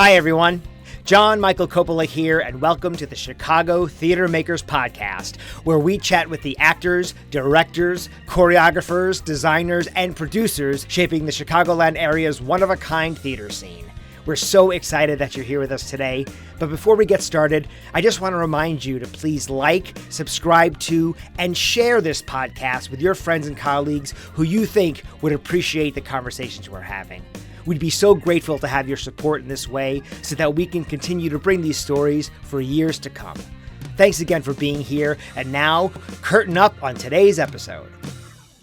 Hi, everyone. John Michael Coppola here, and welcome to the Chicago Theater Makers Podcast, where we chat with the actors, directors, choreographers, designers, and producers shaping the Chicagoland area's one-of-a-kind theater scene. We're so excited that you're here with us today, but before we get started, I just want to remind you to please like, subscribe to, and share this podcast with your friends and colleagues who you think would appreciate the conversations we're having. We'd be so grateful to have your support in this way so that we can continue to bring these stories for years to come. Thanks again for being here, and now, curtain up on today's episode.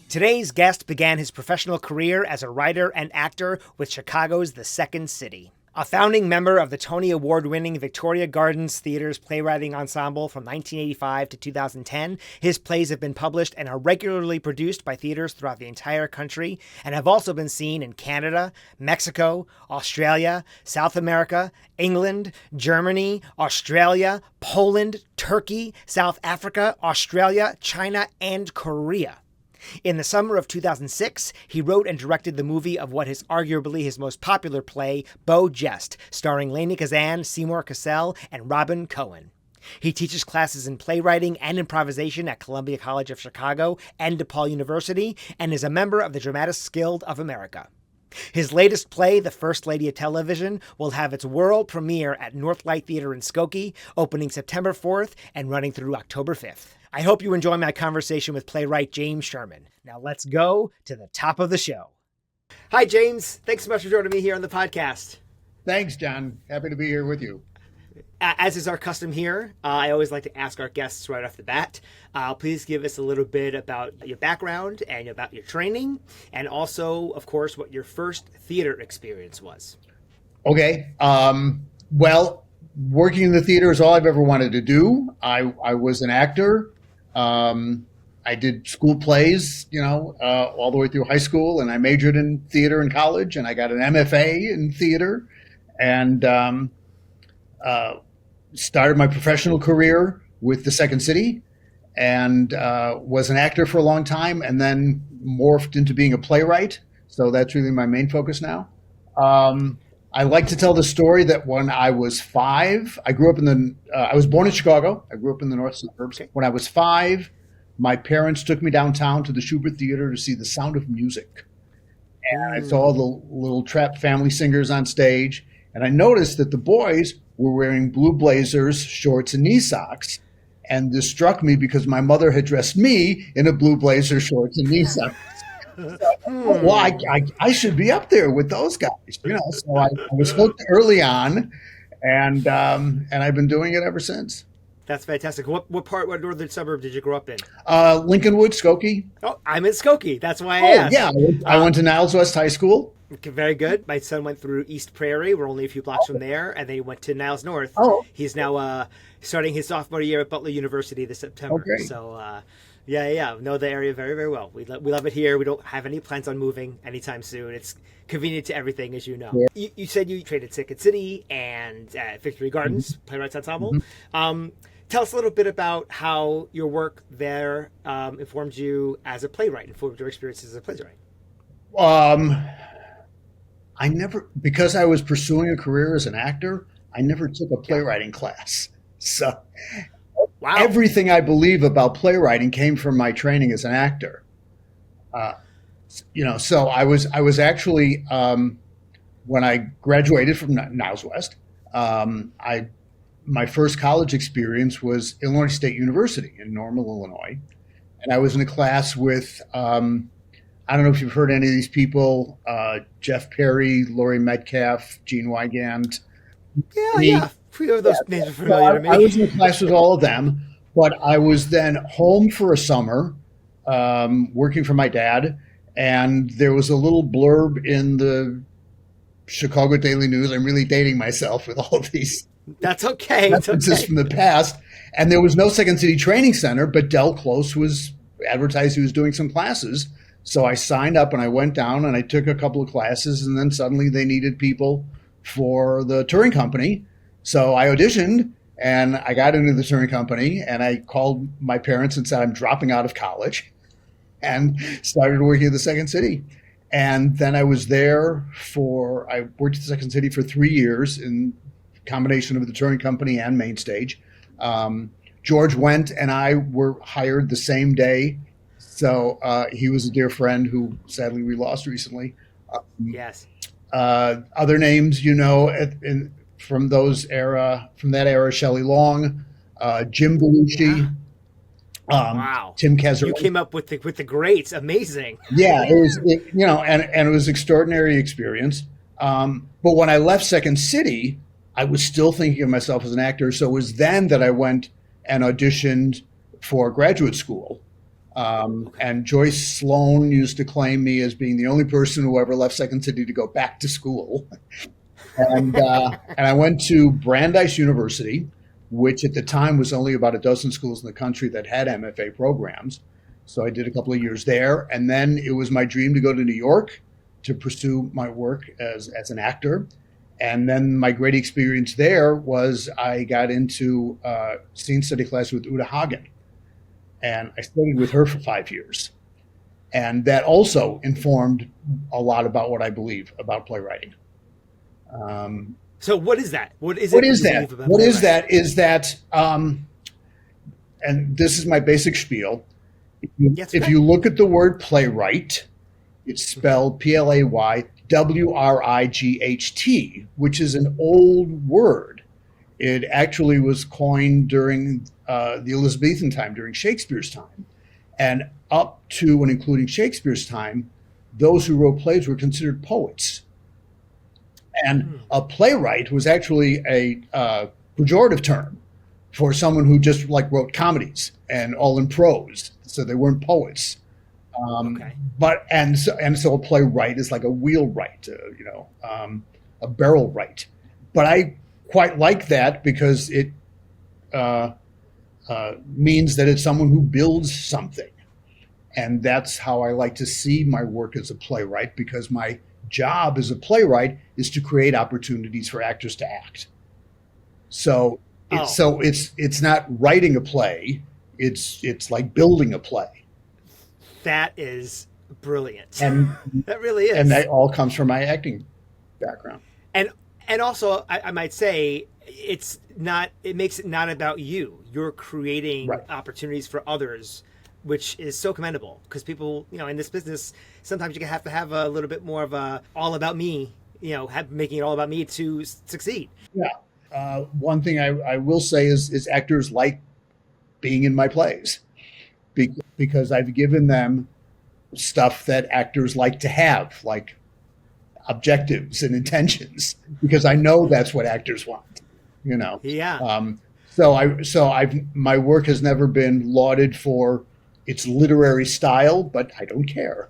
Today's guest began his professional career as a writer and actor with Chicago's The Second City. A founding member of the Tony Award-winning Victory Gardens Playwrights Ensemble from 1985 to 2010, his plays have been published and are regularly produced by theaters throughout the entire country and have also been seen in Canada, Mexico, Australia, South America, England, Germany, Australia, Poland, Turkey, South Africa, Australia, China, and Korea. In the summer of 2006, he wrote and directed the movie of what is arguably his most popular play, Beau Jest, starring Lainie Kazan, Seymour Cassel, and Robyn Cohen. He teaches classes in playwriting and improvisation at Columbia College of Chicago and DePaul University, and is a member of the Dramatists Guild of America. His latest play, The First Lady of Television, will have its world premiere at Northlight Theater in Skokie, opening September 4th and running through October 5th. I hope you enjoy my conversation with playwright James Sherman. Now let's go to the top of the show. Hi, James. Thanks so much for joining me here on the podcast. Thanks, John. Happy to be here with you. As is our custom here, I always like to ask our guests right off the bat, please give us a little bit about your background and about your training, and also, of course, what your first theater experience was. Okay. Well, working in the theater is all I've ever wanted to do. I was an actor. I did school plays, all the way through high school, and I majored in theater in college, and I got an MFA in theater, and started my professional career with The Second City, and was an actor for a long time, and then morphed into being a playwright. So that's really my main focus now. I like to tell the story that when I was 5, I grew up I was born in Chicago. I grew up in the north suburbs. Okay. When I was 5, my parents took me downtown to the Schubert Theater to see The Sound of Music. And I saw the little Trapped family singers on stage. And I noticed that the boys were wearing blue blazers, shorts, and knee socks. And this struck me because my mother had dressed me in a blue blazer, shorts, and knee socks. Well, I should be up there with those guys, So I was hooked early on, and I've been doing it ever since. That's fantastic. What northern suburb did you grow up in? Lincolnwood, Skokie. Oh, I'm in Skokie. That's why I asked. Yeah. I went to Niles West High School. Okay, very good. My son went through East Prairie. We're only a few blocks from there, and then he went to Niles North. Oh. He's now starting his sophomore year at Butler University this September. Okay. So, yeah, know the area very, very well. We love it here. We don't have any plans on moving anytime soon. It's convenient to everything, as you know. Yeah. You said you trained at Second City and at Victory Gardens Playwrights Ensemble. Mm-hmm. Tell us a little bit about how your work there informed you as a playwright, informed your experiences as a playwright. Because I was pursuing a career as an actor, I never took a playwriting class. So wow. Everything I believe about playwriting came from my training as an actor. So I was actually, when I graduated from Niles West, my first college experience was Illinois State University in Normal, Illinois. And I was in a class with, I don't know if you've heard any of these people, Jeff Perry, Laurie Metcalf, Gene Wygant. Yeah. A few of those names are familiar to me. I was in a class with all of them, but I was then home for a summer, working for my dad. And there was a little blurb in the Chicago Daily News. I'm really dating myself with all of these. That's okay. References from the past. And there was no Second City Training Center, but Del Close was advertised he was doing some classes. So I signed up and I went down and I took a couple of classes, and then suddenly they needed people for the touring company. So I auditioned and I got into the touring company, and I called my parents and said, I'm dropping out of college, and started working at the Second City. And then I was there I worked at the Second City for 3 years in combination of the touring company and main stage. George Wendt and I were hired the same day. So he was a dear friend who sadly we lost recently. Yes. Other names, from that era, Shelley Long, Jim Belushi, wow, Tim Kazan. You came up with the greats. Amazing. Yeah, and it was extraordinary experience. But when I left Second City, I was still thinking of myself as an actor. So it was then that I went and auditioned for graduate school. And Joyce Sloan used to claim me as being the only person who ever left Second City to go back to school. And I went to Brandeis University, which at the time was only about a dozen schools in the country that had MFA programs. So I did a couple of years there. And then it was my dream to go to New York to pursue my work as an actor. And then my great experience there was I got into scene study class with Uta Hagen. And I studied with her for 5 years. And that also informed a lot about what I believe about playwriting. So what is that? What is that? Is that, and this is my basic spiel. If you look at the word playwright, it's spelled Playwright, which is an old word. It actually was coined during the Elizabethan time, during Shakespeare's time. And up to and including Shakespeare's time, those who wrote plays were considered poets. And a playwright was actually a pejorative term for someone who just wrote comedies and all in prose. So they weren't poets. But so a playwright is like a wheelwright, a barrel wright. But I quite like that because it means that it's someone who builds something. And that's how I like to see my work as a playwright, because my job as a playwright is to create opportunities for actors to act. So it's not writing a play, it's like building a play. That is brilliant. And that really is. And that all comes from my acting background. And also I might say it makes it not about you. You're creating opportunities for others, which is so commendable, because people, in this business, sometimes you have to have a little bit more of a all about me, making it all about me to succeed. Yeah. One thing I will say is actors like being in my plays because I've given them stuff that actors like to have, like objectives and intentions, because I know that's what actors want, Yeah. My work has never been lauded for its literary style, but I don't care.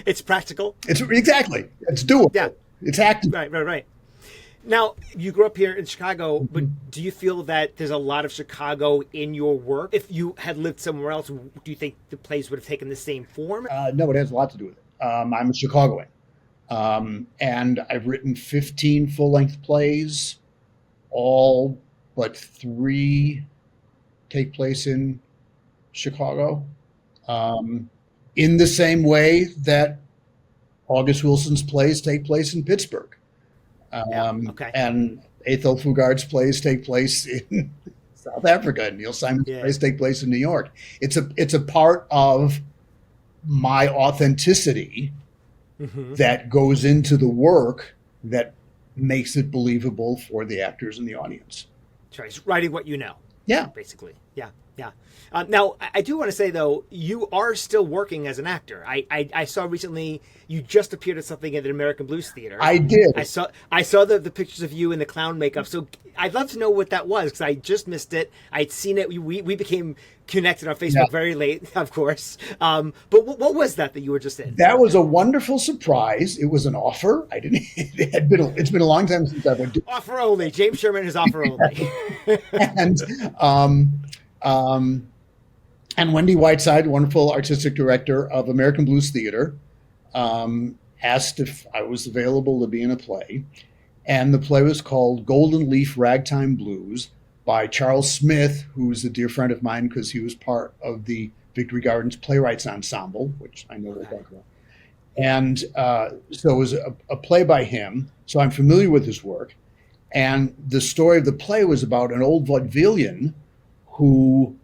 It's practical. It's doable. Yeah. It's active. Right. Now, you grew up here in Chicago, but do you feel that there's a lot of Chicago in your work? If you had lived somewhere else, do you think the plays would have taken the same form? No, it has a lot to do with it. I'm a Chicagoan, and I've written 15 full-length plays, all but 3 take place in Chicago, in the same way that August Wilson's plays take place in Pittsburgh. And Ethel Fugard's plays take place in South Africa, and Neil Simon's plays take place in New York. It's a part of my authenticity that goes into the work that makes it believable for the actors and the audience. That's right. It's writing what you know. Yeah. Basically. Yeah. Now, I do want to say, though, you are still working as an actor. I saw recently you just appeared at something at the American Blues Theater. I did. I saw the pictures of you in the clown makeup. So I'd love to know what that was, because I just missed it. I'd seen it. We became connected on Facebook very late, of course. But what was that you were just in? That was a wonderful surprise. It was an offer. It's been a long time since I've been offer only. James Sherman is offer only. And Wendy Whiteside, wonderful artistic director of American Blues Theater, asked if I was available to be in a play. And the play was called Golden Leaf Ragtime Blues by Charles Smith, who's a dear friend of mine because he was part of the Victory Gardens Playwrights Ensemble, which I know we'll talk about. And so it was a play by him. So I'm familiar with his work. And the story of the play was about an old vaudevillian who,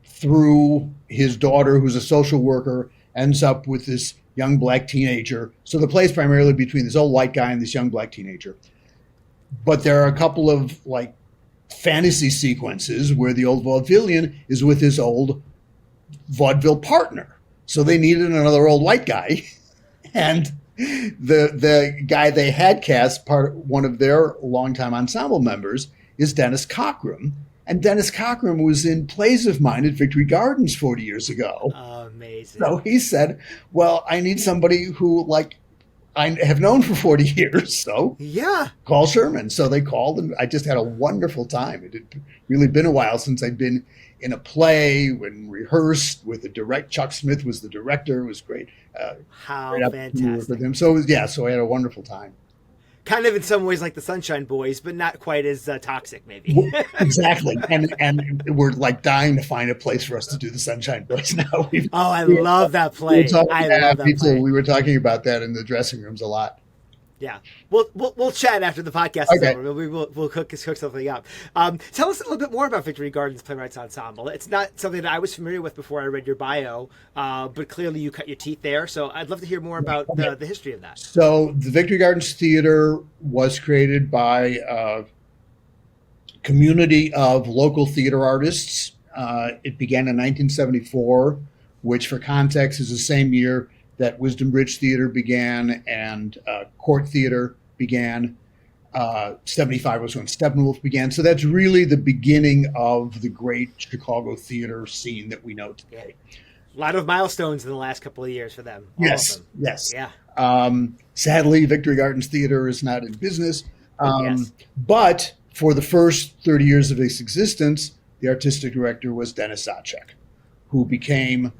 through his daughter, who's a social worker, ends up with this young black teenager. So the play is primarily between this old white guy and this young black teenager. But there are a couple of like fantasy sequences where the old vaudevillian is with his old vaudeville partner. So they needed another old white guy. And the guy they had cast, one of their longtime ensemble members, is Dennis Cockrum. And Dennis Cockrum was in plays of mine at Victory Gardens 40 years ago. Oh, amazing. So he said, well, I need somebody who, like, I have known for 40 years. So yeah, call Sherman. So they called, and I just had a wonderful time. It had really been a while since I'd been in a play and rehearsed with the direct. Chuck Smith was the director. It was great. How great fantastic. with him. So so I had a wonderful time. Kind of in some ways like the Sunshine Boys, but not quite as toxic, maybe. Exactly. And we're like dying to find a place for us to do the Sunshine Boys now. I love that play. I love that play. We were talking about that in the dressing rooms a lot. Yeah, we'll chat after the podcast is over. We'll cook something up. Tell us a little bit more about Victory Gardens Playwrights Ensemble. It's not something that I was familiar with before I read your bio, but clearly you cut your teeth there. So I'd love to hear more about the history of that. So the Victory Gardens Theater was created by a community of local theater artists. It began in 1974, which for context is the same year that Wisdom Bridge Theater began and Court Theater began. 75 was when Steppenwolf began. So that's really the beginning of the great Chicago theater scene that we know today. A lot of milestones in the last couple of years for them. Yes. Yeah. Sadly, Victory Gardens Theater is not in business. Yes. But for the first 30 years of its existence, the artistic director was Dennis Zacek, who became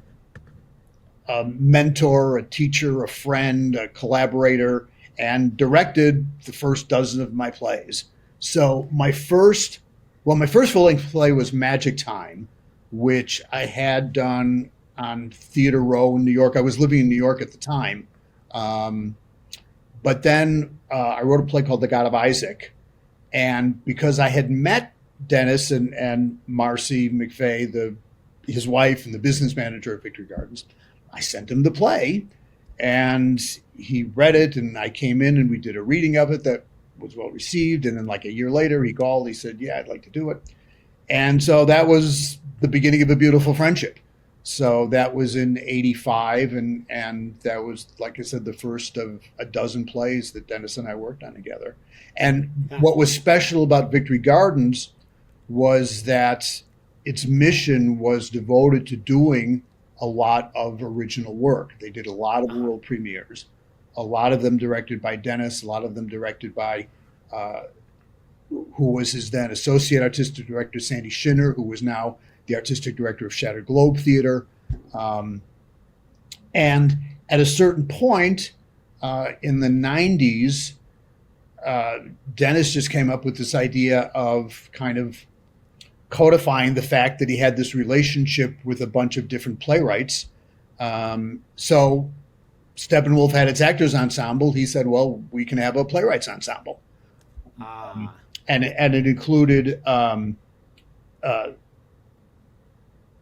a mentor, a teacher, a friend, a collaborator, and directed the first dozen of my plays. So my first full-length play was Magic Time, which I had done on Theater Row in New York. I was living in New York at the time. But then I wrote a play called The God of Isaac. And because I had met Dennis and Marcy McVeigh, his wife and the business manager at Victory Gardens, I sent him the play, and he read it, and I came in and we did a reading of it that was well received. And then like a year later, he called, he said, yeah, I'd like to do it. And so that was the beginning of a beautiful friendship. So that was in 85, and that was, like I said, the first of a dozen plays that Dennis and I worked on together. And what was special about Victory Gardens was that its mission was devoted to doing a lot of original work. They did a lot of world premieres, a lot of them directed by Dennis, a lot of them directed by who was his then associate artistic director, Sandy Shinner, who was now the artistic director of Shattered Globe Theater. And at a certain point in the 90s, Dennis just came up with this idea of kind of codifying the fact that he had this relationship with a bunch of different playwrights. So Steppenwolf had its actors ensemble. He said, well, we can have a playwrights ensemble. And it included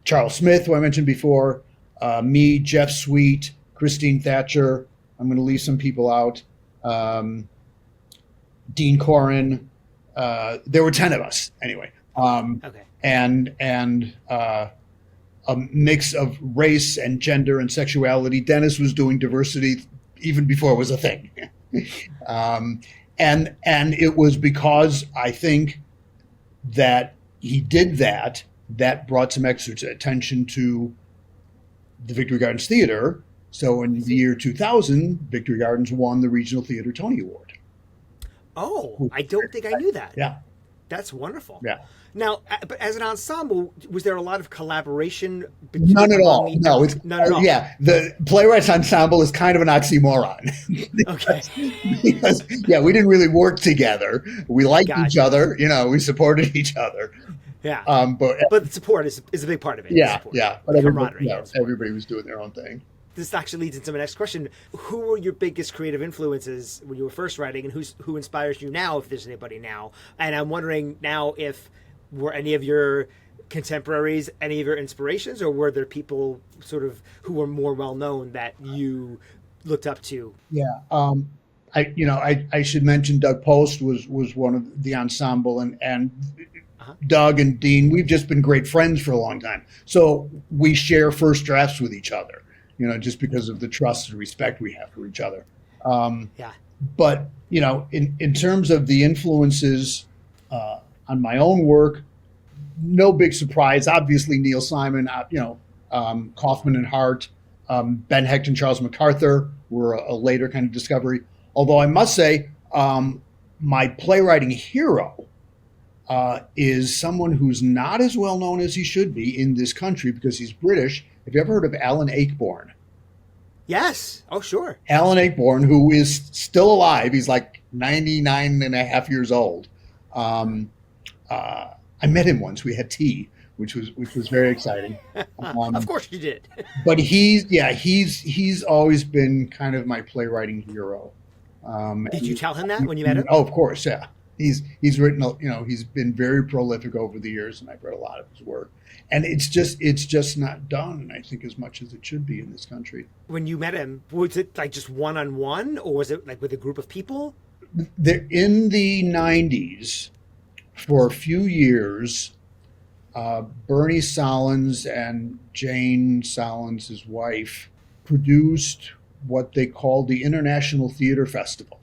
Charles Smith, who I mentioned before, me, Jeff Sweet, Christine Thatcher. I'm going to leave some people out. Dean Corrin. There were 10 of us anyway. And a mix of race and gender and sexuality. Dennis was doing diversity even before it was a thing. And it was because I think that he did that brought some extra attention to the Victory Gardens Theater. So in the year 2000, Victory Gardens won the Regional Theater Tony Award. Oh, I don't think I knew that. Yeah. That's wonderful. Yeah. Now, but as an ensemble, was there a lot of collaboration? None at all. No, it's none at all. Yeah, the Playwrights Ensemble is kind of an oxymoron. Okay. Because we didn't really work together. We liked each other. We supported each other. Yeah. But But support is a big part of it. yeah, Support. yeah. But Camaraderie. everybody was doing their own thing. This actually leads into my next question. Who were your biggest creative influences when you were first writing, and who inspires you now, if there's anybody now? And I'm wondering now if were any of your contemporaries any of your inspirations, or were there people sort of who were more well known that you looked up to? Yeah. I should mention Doug Post was one of the ensemble, and Doug and Dean, we've just been great friends for a long time. So we share first drafts with each other, just because of the trust and respect we have for each other. Yeah. But, in terms of the influences on my own work, no big surprise. Obviously, Neil Simon, Kaufman and Hart, Ben Hecht and Charles MacArthur were a later kind of discovery. Although I must say, my playwriting hero is someone who's not as well known as he should be in this country because he's British. Have you ever heard of Alan Ayckbourn? Yes. Oh, sure. Alan Ayckbourn, who is still alive. He's like 99 and a half years old. I met him once. We had tea, which was very exciting. Of course you did. But he's always been kind of my playwriting hero. Did you tell him that when you met him? Oh, of course, yeah. He's written, he's been very prolific over the years, and I've read a lot of his work. And it's just not done, I think, as much as it should be in this country. When you met him, was it like just one-on-one, or was it like with a group of people? In the 90s, for a few years, Bernie Solins and Jane Solins, his wife, produced what they called the International Theater Festival.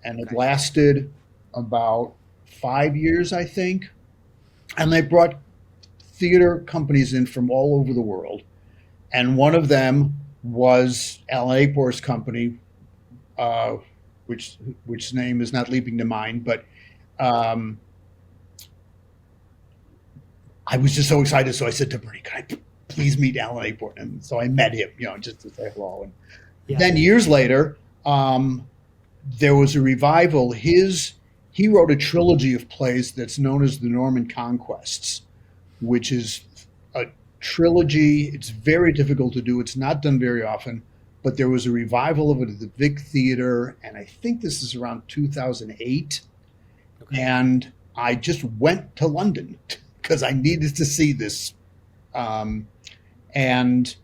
And it lasted about 5 years, I think. And they brought theater companies in from all over the world. And one of them was Alan Ayckbourn's company, which name is not leaping to mind, but I was just so excited. So I said to Bernie, "Can I please meet Alan Ayckbourn?" And so I met him, just to say hello. And then years later, there was a revival. He wrote a trilogy of plays that's known as the Norman Conquests, which is a trilogy. It's very difficult to do. It's not done very often, but there was a revival of it at the Vic Theater, and I think this is around 2008. Okay. And I just went to London because I needed to see this. And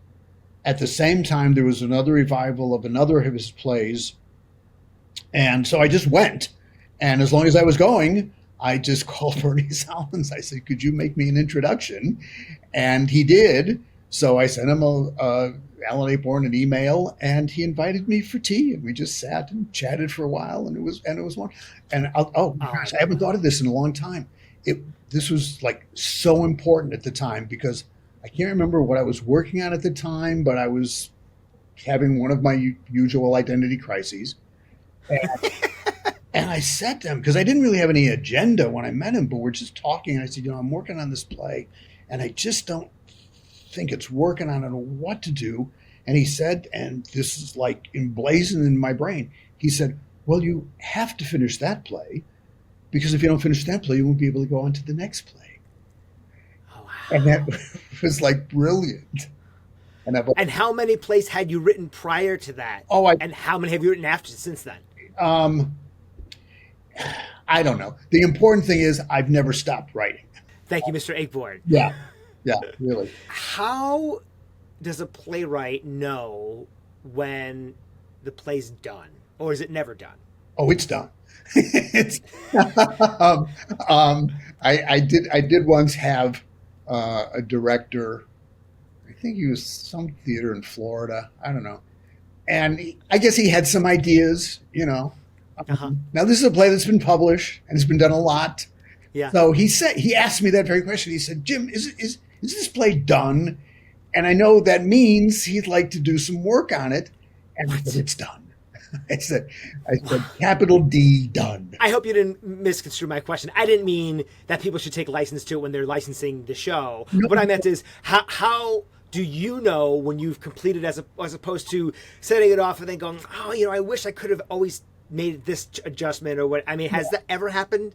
at the same time, there was another revival of another of his plays. And so I just went. And as long as I was going, I just called Bernie Solins. I said, "Could you make me an introduction?" And he did. So I sent him Alan Ayckbourn an email, and he invited me for tea, and we just sat and chatted for a while, and it was one. And gosh, I haven't thought of this in a long time. This was like so important at the time because I can't remember what I was working on at the time, but I was having one of my usual identity crises. And I said to him, because I didn't really have any agenda when I met him, but we're just talking. And I said, I'm working on this play, and I just don't think it's working. I don't know what to do. And he said, and this is like emblazoned in my brain, he said, "Well, you have to finish that play, because if you don't finish that play, you won't be able to go on to the next play." Oh, wow. And that was like brilliant. And how many plays had you written prior to that? And how many have you written after since then? I don't know. The important thing is I've never stopped writing. Thank you, Mr. Ayckbourn. Yeah, really. How does a playwright know when the play's done, or is it never done? Oh, it's done. I did once have a director. I think he was some theater in Florida. I don't know, and I guess he had some ideas, Now this is a play that's been published and it's been done a lot. Yeah. So he asked me that very question. He said, "Jim, is this play done?" And I know that means he'd like to do some work on it. And I said, "It's done." I said, capital D, done. I hope you didn't misconstrue my question. I didn't mean that people should take license to it when they're licensing the show. No. What I meant is how do you know when you've completed as opposed to setting it off and then going, I wish I could have always made this adjustment or what? I mean, has that ever happened?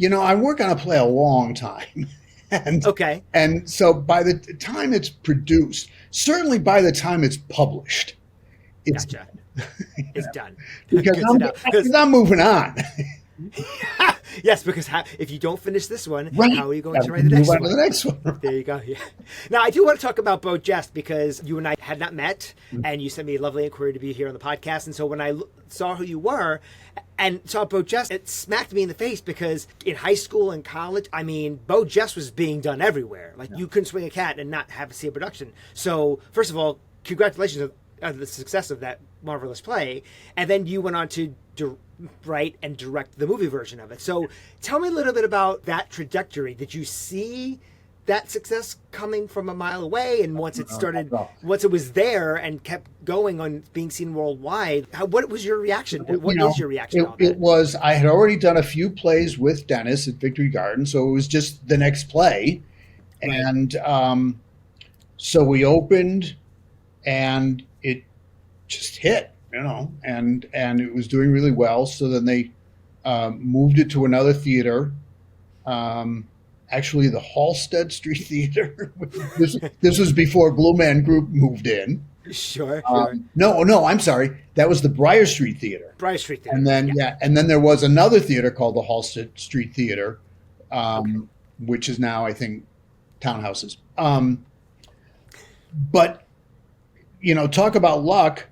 I work on a play a long time. And, Okay. and so by the time it's produced, certainly by the time it's published, it's Gotcha. done. It's done. Because Good to know. I'm moving on. Yes, because if you don't finish this one, Right. how are you going to write the next Move on one? to the next one. There you go. Yeah. Now, I do want to talk about Beau Jest because you and I had not met, and you sent me a lovely inquiry to be here on the podcast. And so when I saw who you were and saw Beau Jest, it smacked me in the face because in high school and college, I mean, Beau Jest was being done everywhere. Like, you couldn't swing a cat and not have to see a production. So, first of all, congratulations on the success of that marvelous play. And then you went on to write and direct the movie version of it. So tell me a little bit about that trajectory. Did you see that success coming from a mile away? And once it started, once it was there and kept going on being seen worldwide, what was your reaction? What is your reaction on that? It was, I had already done a few plays with Dennis at Victory Gardens, so it was just the next play. Right. And so we opened and it just hit. And it was doing really well. So then they moved it to another theater, actually the Halsted Street Theater. This was before Blue Man Group moved in. Sure. No, I'm sorry. That was the Briar Street Theater. Briar Street Theater. And then, and then there was another theater called the Halsted Street Theater, which is now, I think, townhouses. But, talk about luck.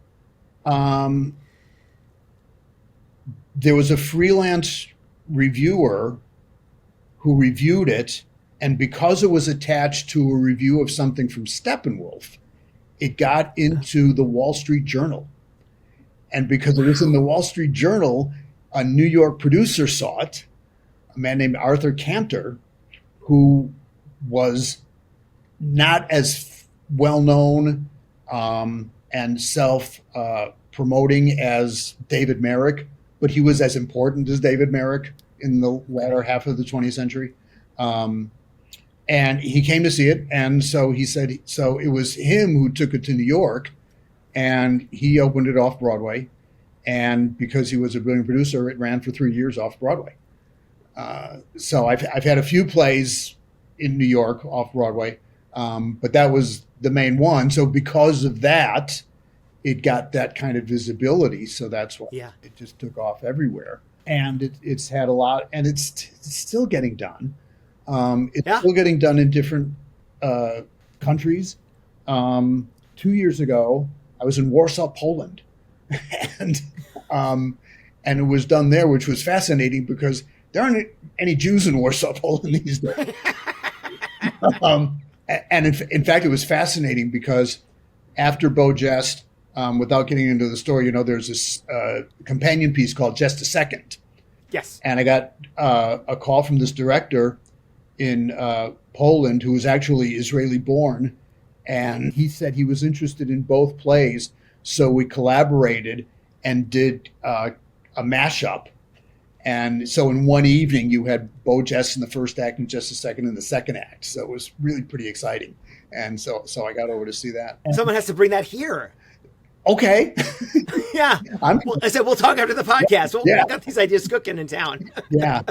There was a freelance reviewer who reviewed it, and because it was attached to a review of something from Steppenwolf, it got into the Wall Street Journal. And because it was in the Wall Street Journal, a New York producer saw it, a man named Arthur Cantor, who was not as well known and self-promoting as David Merrick, but he was as important as David Merrick in the latter half of the 20th century. And he came to see it, and so he said, so it was him who took it to New York, and he opened it Off-Broadway, and because he was a brilliant producer, it ran for 3 years Off-Broadway. So I've had a few plays in New York Off-Broadway, but that was the main one. So because of that, it got that kind of visibility. So that's why it just took off everywhere. And it's had a lot, and it's still getting done. It's still getting done in different countries. 2 years ago, I was in Warsaw, Poland, and it was done there, which was fascinating because there aren't any Jews in Warsaw, Poland these days. And in fact, it was fascinating because after Beau Jest, without getting into the story, there's this companion piece called Just a Second. Yes. And I got a call from this director in Poland who was actually Israeli born. And he said he was interested in both plays. So we collaborated and did a mashup. And so in one evening, you had Beau Jest in the first act and Just a Second in the second act. So it was really pretty exciting. And so I got over to see that. Someone has to bring that here. Okay. Yeah. I said, we'll talk after the podcast. We got these ideas cooking in town. Yeah.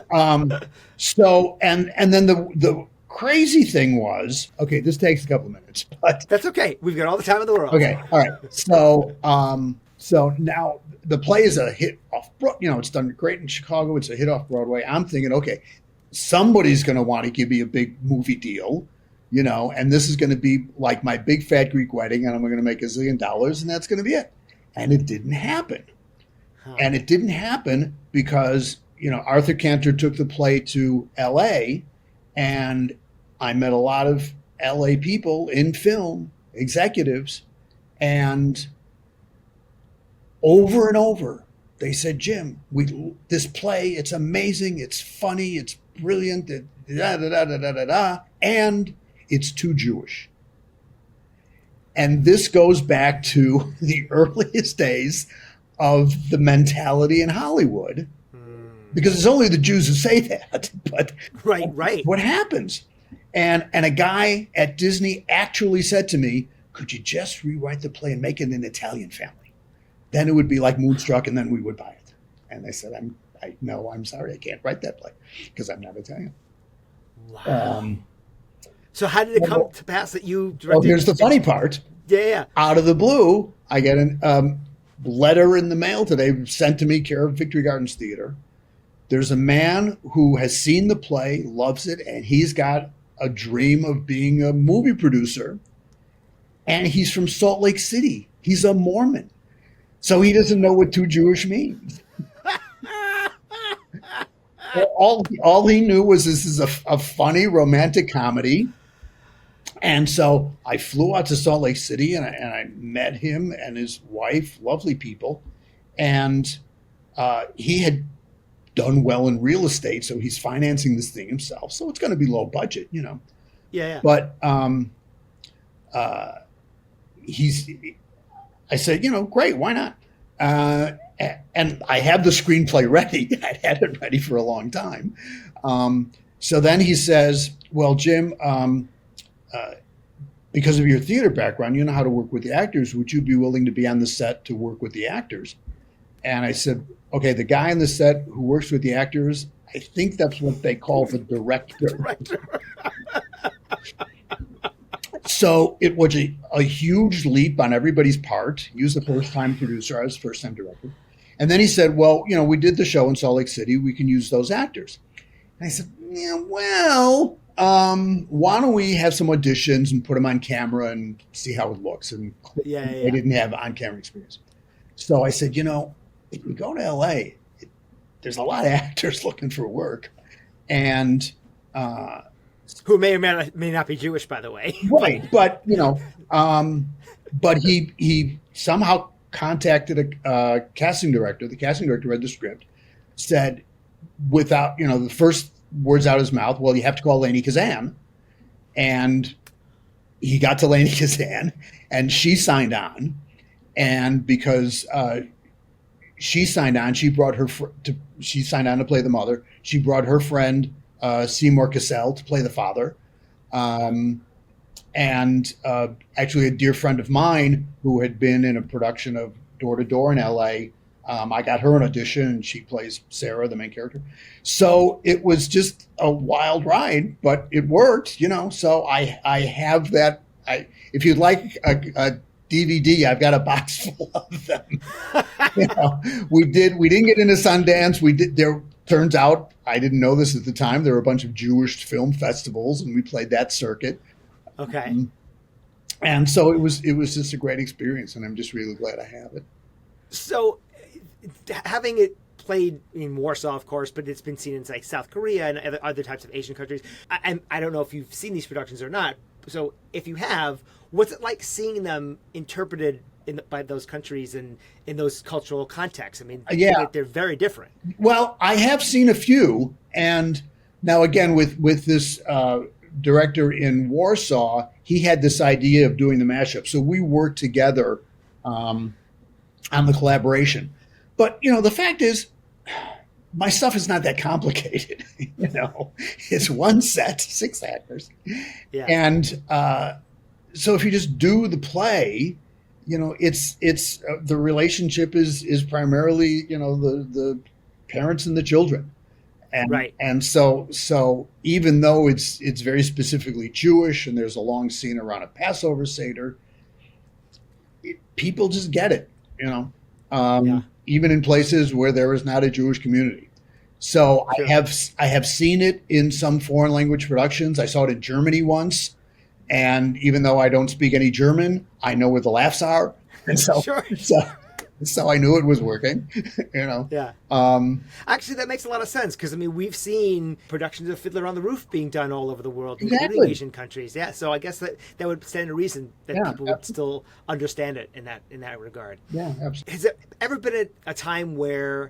So, and then the crazy thing was, okay, this takes a couple of minutes, but that's okay. We've got all the time in the world. Okay. All right. So now the play is a hit off, it's done great in Chicago. It's a hit off Broadway. I'm thinking, okay, somebody's going to want to give me a big movie deal, and this is going to be like my big fat Greek wedding, and I'm going to make $1 zillion, and that's going to be it. And it didn't happen. And it didn't happen because, Arthur Cantor took the play to LA, and I met a lot of LA people in film, executives, and over and over, they said, Jim, this play, it's amazing, it's funny, it's brilliant, and it's too Jewish. And this goes back to the earliest days of the mentality in Hollywood, because it's only the Jews who say that. But right. What happens? And a guy at Disney actually said to me, could you just rewrite the play and make it an Italian family? Then it would be like Moonstruck, and then we would buy it. And I said, I'm sorry, I can't write that play because I'm not Italian. Wow. So how did it come to pass that you directed? Well, here's the funny part. Yeah. Out of the blue, I get a letter in the mail today sent to me, care of Victory Gardens Theater. There's a man who has seen the play, loves it, and he's got a dream of being a movie producer. And he's from Salt Lake City. He's a Mormon. So he doesn't know what too Jewish means. all he knew was this is a funny romantic comedy. And so I flew out to Salt Lake City and I met him and his wife, lovely people. And he had done well in real estate, so he's financing this thing himself. So it's going to be low budget, you know. Yeah. But I said, you know, great, why not? And I have the screenplay ready. I'd had it ready for a long time. So then he says, well, Jim, because of your theater background, you know how to work with the actors. Would you be willing to be on the set to work with the actors? And I said, okay, the guy on the set who works with the actors, I think that's what they call the director. So it was a huge leap on everybody's part. He was the first-time producer. I was the first-time director. And then he said, well, you know, we did the show in Salt Lake City. We can use those actors. And I said, yeah, well, why don't we have some auditions and put them on camera and see how it looks? And they didn't have on-camera experience. So I said, you know, if we go to L.A., there's a lot of actors looking for work. And who may or may not be Jewish, by the way. Right. But, you know, but he somehow contacted a casting director. The casting director read the script, said without, you know, the first words out of his mouth, well, you have to call Lainie Kazan. And he got to Lainie Kazan and she signed on. And because she signed on, she signed on to play the mother. She brought her friend, Seymour Cassel, to play the father. And actually a dear friend of mine who had been in a production of Door to Door in LA, I got her an audition and she plays Sarah, the main character. So it was just a wild ride, but it worked, you know. So I have that. If you'd like a DVD, I've got a box full of them. You know, we didn't get into Sundance. There turns out, I didn't know this at the time, there were a bunch of Jewish film festivals and we played that circuit. Okay. And so it was just a great experience and I'm just really glad I have it. So having it played in Warsaw, of course, but it's been seen in like South Korea and other types of Asian countries. I don't know if you've seen these productions or not. So if you have, what's it like seeing them interpreted by those countries and in those cultural contexts? I mean, they're very different. Well, I have seen a few. And now again, with this director in Warsaw, he had this idea of doing the mashup. So we worked together on the collaboration. But, you know, the fact is, my stuff is not that complicated. You know, it's one set, 6 actors. Yeah. And so if you just do the play, you know, it's the relationship is primarily, you know, the parents and the children. And, right. And so even though it's very specifically Jewish and there's a long scene around a Passover Seder, people just get it, you know, even in places where there is not a Jewish community. So sure. I have seen it in some foreign language productions. I saw it in Germany once. And even though I don't speak any German, I know where the laughs are. And so, sure. so I knew it was working, you know. Yeah. Actually, that makes a lot of sense because, I mean, we've seen productions of Fiddler on the Roof being done all over the world, including Asian countries. Yeah. So I guess that would stand a reason that people would still understand it in that regard. Yeah, absolutely. Has there ever been a time where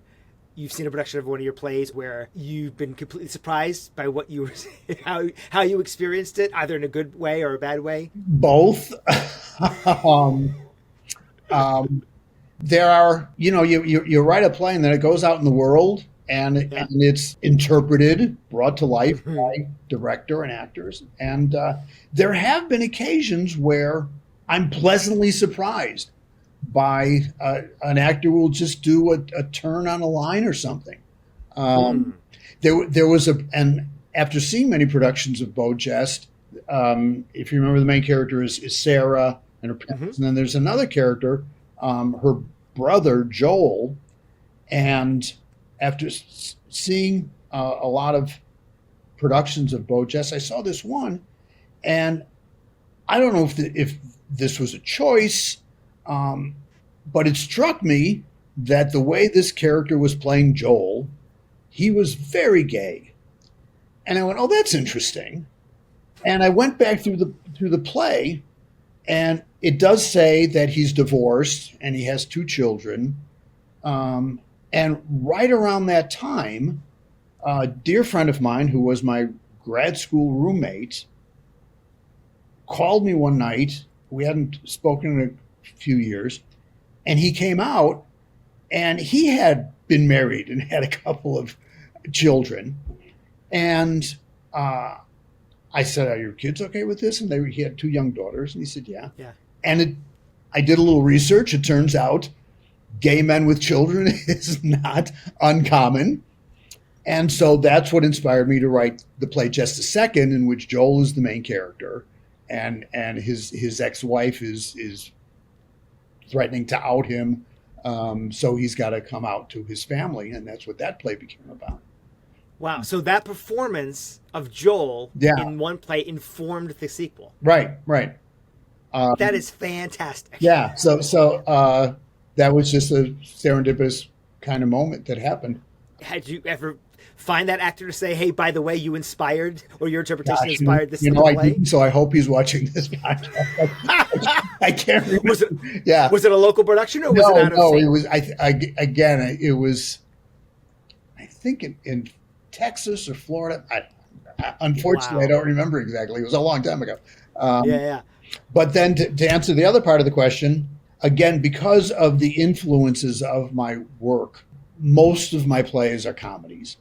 you've seen a production of one of your plays where you've been completely surprised by what you were, how you experienced it, either in a good way or a bad way? Both. There are, you know, you write a play and then it goes out in the world and it's interpreted, brought to life by director and actors. And there have been occasions where I'm pleasantly surprised by an actor will just do a turn on a line or something. There was and after seeing many productions of Beau Jest, If you remember, the main character is Sarah and her parents. And then there's another character, her brother, Joel. And after seeing a lot of productions of Beau Jest, I saw this one, and I don't know if this was a choice, but it struck me that the way this character was playing Joel, he was very gay. And I went, oh, that's interesting. And I went back through the play, and it does say that he's divorced and he has 2 children. And right around that time, a dear friend of mine who was my grad school roommate called me one night. We hadn't spoken in a few years, and he came out, and he had been married and had a couple of children. And I said, "Are your kids okay with this?" And he had 2 young daughters, and he said, "Yeah." Yeah. And I did a little research. It turns out gay men with children is not uncommon. And so that's what inspired me to write the play Just a Second, in which Joel is the main character, and his ex-wife is threatening to out him. So he's got to come out to his family, and that's what that play became about. Wow. So that performance of Joel in one play informed the sequel. Right. That is fantastic. Yeah. So that was just a serendipitous kind of moment that happened. Had you ever find that actor to say, "Hey, by the way, you inspired, or your interpretation inspired this I play"? didn't, so I hope he's watching this podcast. I can't remember. Was it a local production, or was it out of state? It was. It was. I think in Texas or Florida. Unfortunately, I don't remember exactly. It was a long time ago. But then to answer the other part of the question, again, because of the influences of my work, most of my plays are comedies.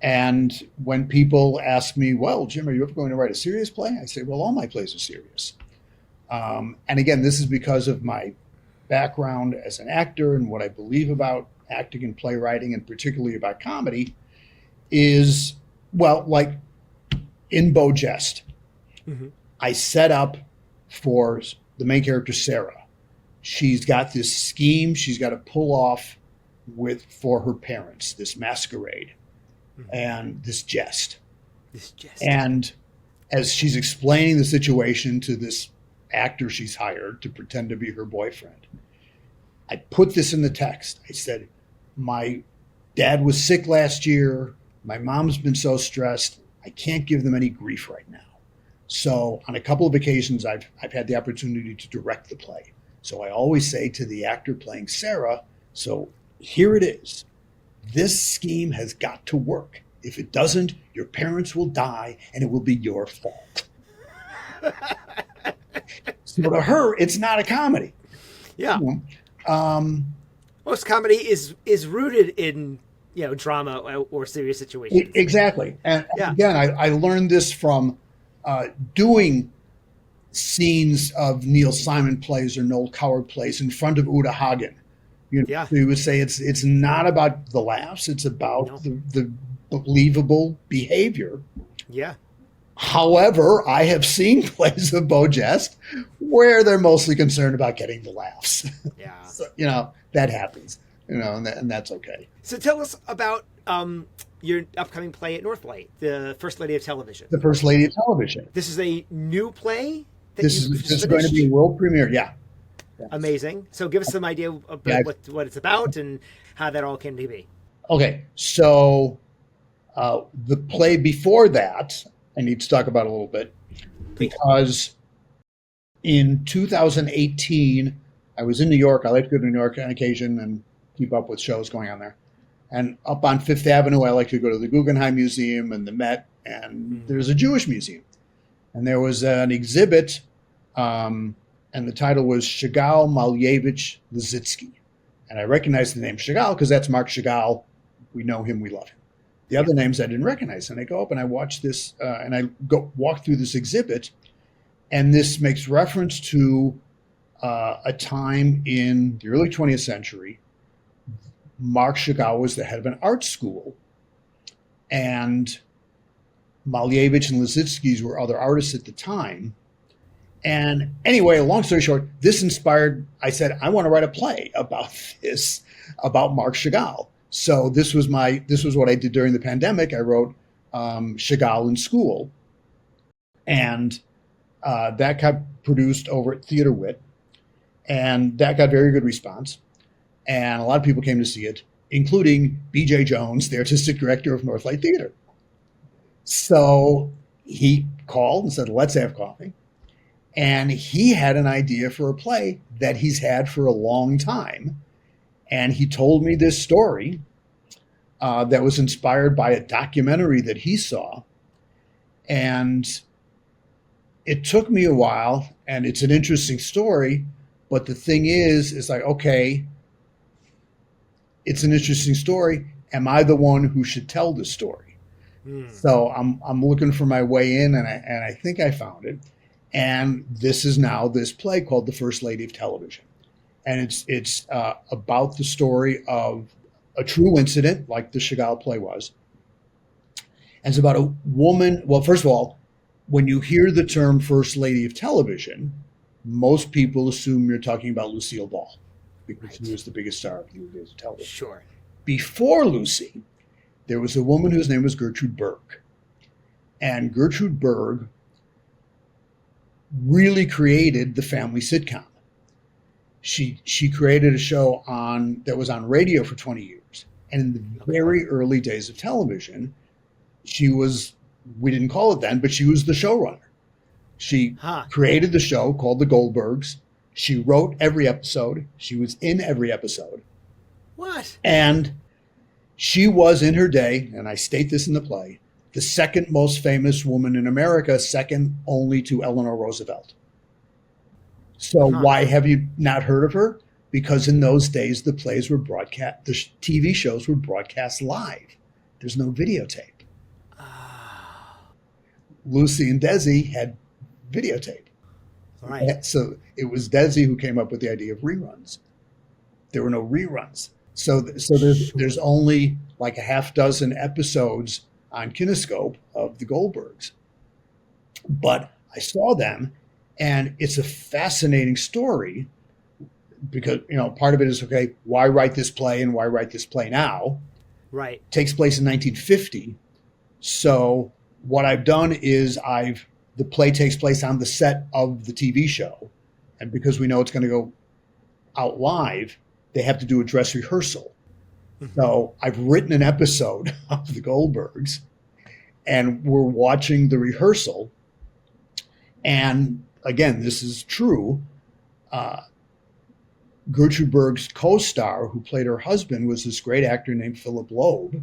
And when people ask me, "Well, Jim, are you ever going to write a serious play?" I say, "Well, all my plays are serious." And again, this is because of my background as an actor and what I believe about acting and playwriting, and particularly about comedy, is, well, like in Beau Jest, I set up for the main character, Sarah. She's got this scheme she's got to pull off for her parents, this masquerade and this jest. And as she's explaining the situation to this actor she's hired to pretend to be her boyfriend, I put this in the text. I said, "My dad was sick last year. My mom's been so stressed. I can't give them any grief right now. So on a couple of occasions, I've had the opportunity to direct the play. So I always say to the actor playing Sarah, so here it is. This scheme has got to work. If it doesn't, your parents will die, and it will be your fault." So to her, it's not a comedy. Yeah. Most comedy is rooted in drama or serious situations. Exactly. And again, I learned this from doing scenes of Neil Simon plays or Noel Coward plays in front of Uta Hagen. We would say it's not about the laughs; it's about the believable behavior. Yeah. However, I have seen plays of Beau Jest where they're mostly concerned about getting the laughs. Yeah. So, that happens. And that's okay. So tell us about your upcoming play at Northlight, The First Lady of Television. The First Lady of Television. This is a new play? This is going to be a world premiere, yeah. Yes. Amazing. So give us some idea about what it's about and how that all came to be. Okay, so the play before that, I need to talk about a little bit, because in 2018, I was in New York. I like to go to New York on occasion and keep up with shows going on there. And up on Fifth Avenue, I like to go to the Guggenheim Museum and the Met, and there's a Jewish museum. And there was an exhibit, and the title was Chagall, Malevich, Lissitzky. And I recognized the name Chagall because that's Marc Chagall. We know him, we love him. The other names I didn't recognize. And I go up and I watch this, and I walk through this exhibit, and this makes reference to a time in the early 20th century. Marc Chagall was the head of an art school, and Malevich and Liszewski's were other artists at the time. And anyway, long story short, this inspired, I said, I want to write a play about this, about Marc Chagall. So this was what I did during the pandemic. I wrote Chagall in School. And that got produced over at Theater Wit. And that got very good response. And a lot of people came to see it, including B.J. Jones, the artistic director of Northlight Theater. So he called and said, let's have coffee. And he had an idea for a play that he's had for a long time. And he told me this story that was inspired by a documentary that he saw. And it took me a while, and it's an interesting story. But the thing is like, okay, it's an interesting story. Am I the one who should tell the story? So I'm looking for my way in, and I think I found it. And this is now this play called The First Lady of Television. And it's about the story of a true incident, like the Chagall play was. And it's about a woman. Well, first of all, when you hear the term First Lady of Television, most people assume you're talking about Lucille Ball, because she was the biggest star of the days of television. Sure. Before Lucy, there was a woman whose name was Gertrude Berg. And Gertrude Berg really created the family sitcom. She created a show that was on radio for 20 years. And in the very early days of television, we didn't call it then, but she was the showrunner. She created the show called The Goldbergs. She wrote every episode. She was in every episode. What? And she was, in her day, and I state this in the play, the second most famous woman in America, second only to Eleanor Roosevelt. So why have you not heard of her? Because in those days, the plays were broadcast, the TV shows were broadcast live. There's no videotape. Lucy and Desi had videotape. Right. So it was Desi who came up with the idea of reruns. There were no reruns. So there's only like a half dozen episodes on Kinescope of the Goldbergs. But I saw them, and it's a fascinating story because, part of it is, okay, why write this play and why write this play now? Right. It takes place in 1950. So what I've done is the play takes place on the set of the TV show. And because we know it's going to go out live, they have to do a dress rehearsal. So I've written an episode of the Goldbergs, and we're watching the rehearsal. And again, this is true. Gertrude Berg's co-star, who played her husband, was this great actor named Philip Loeb.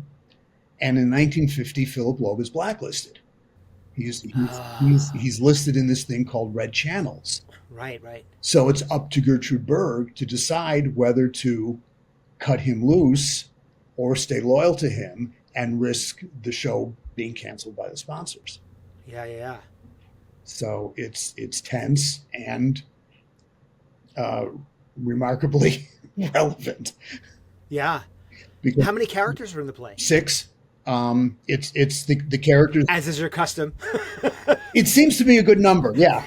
And in 1950, Philip Loeb is blacklisted. He's listed in this thing called Red Channels. Right. So it's up to Gertrude Berg to decide whether to cut him loose or stay loyal to him and risk the show being canceled by the sponsors. Yeah. So it's tense and remarkably relevant. Yeah. Because how many characters are in the play? 6. It's the characters. As is your custom. It seems to be a good number. Yeah.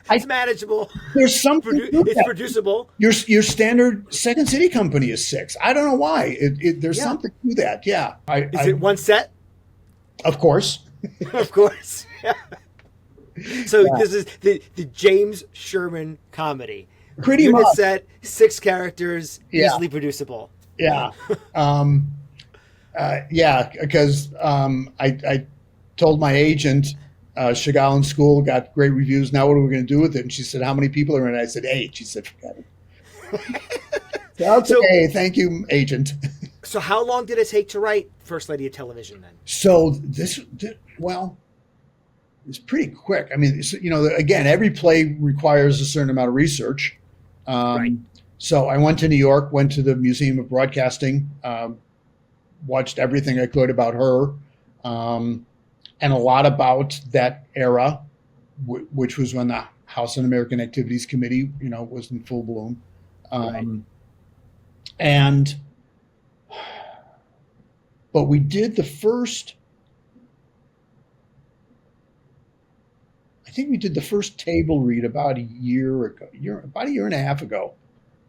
It's manageable. There's something. It's producible. Your standard Second City company is 6. I don't know why. There's something to that. Yeah. Is it one set? Of course. Of course. Yeah. So this is the James Sherman comedy. Pretty much. Set, 6 characters, easily producible. Yeah. Because I told my agent, Chagall in School got great reviews. Now what are we going to do with it? And she said, how many people are in it? I said, 8. She said, forget it. Okay, thank you, agent. So how long did it take to write First Lady of Television then? So it's pretty quick. I mean, again, every play requires a certain amount of research. Right. So I went to New York, went to the Museum of Broadcasting, watched everything I could about her, and a lot about that era, which was when the House Un-American Activities Committee, was in full bloom. But we did the first think we did the first table read about a year and a half ago.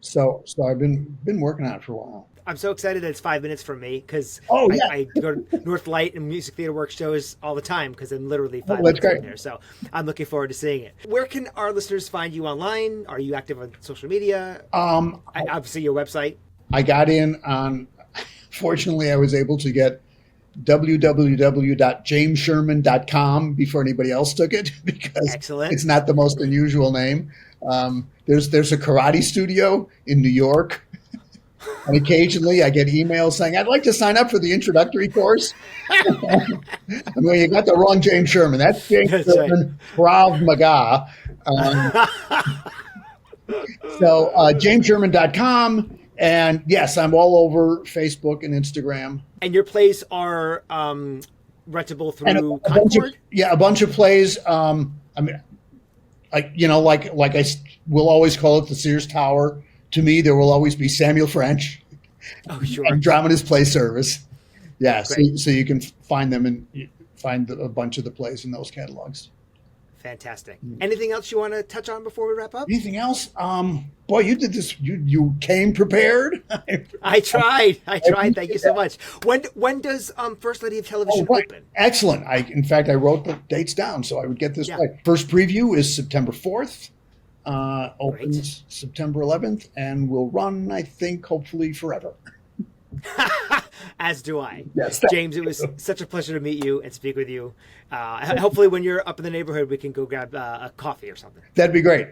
So I've been working on it for a while. I'm so excited that it's 5 minutes from me because yeah. I go to North Light and music theater work shows all the time because I'm literally 5 minutes from there. So I'm looking forward to seeing it. Where can our listeners find you online? Are you active on social media? Obviously, your website. I got in on, fortunately, I was able to get www.jamessherman.com before anybody else took it because Excellent. It's not the most unusual name. There's a karate studio in New York. And occasionally I get emails saying, I'd like to sign up for the introductory course. I mean, you got the wrong James Sherman. That's James Sherman, Krav Maga. So jamessherman.com. And yes, I'm all over Facebook and Instagram. And your plays are rentable through Concord? A bunch of plays. I mean, like I will always call it the Sears Tower. To me, there will always be Samuel French and Dramatist Play Service. Yeah, so you can find them and find a bunch of the plays in those catalogs. Fantastic. Anything else you want to touch on before we wrap up? Anything else? Boy, you did this. You came prepared. I tried. Thank you so much. When does First Lady of Television open? Excellent. In fact, I wrote the dates down so I would get this right. First preview is September 4th. Opens September 11th and will run, I think, hopefully forever. As do I. Yes, James, it was such a pleasure to meet you and speak with you. Hopefully when you're up in the neighborhood, we can go grab a coffee or something. That'd be great.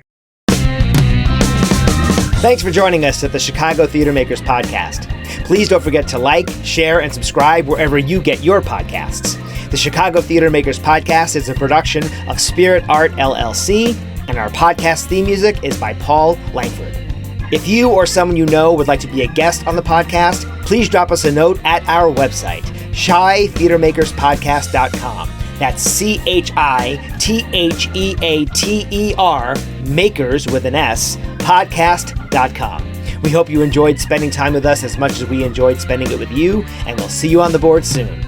Thanks for joining us at the Chicago Theater Makers Podcast. Please don't forget to like, share, and subscribe wherever you get your podcasts. The Chicago Theater Makers Podcast is a production of Spirit Art LLC, and our podcast theme music is by Paul Langford. If you or someone you know would like to be a guest on the podcast, please drop us a note at our website, ChiTheaterMakersPodcast.com. That's ChiTheater, makers with an S, podcast.com. We hope you enjoyed spending time with us as much as we enjoyed spending it with you, and we'll see you on the board soon.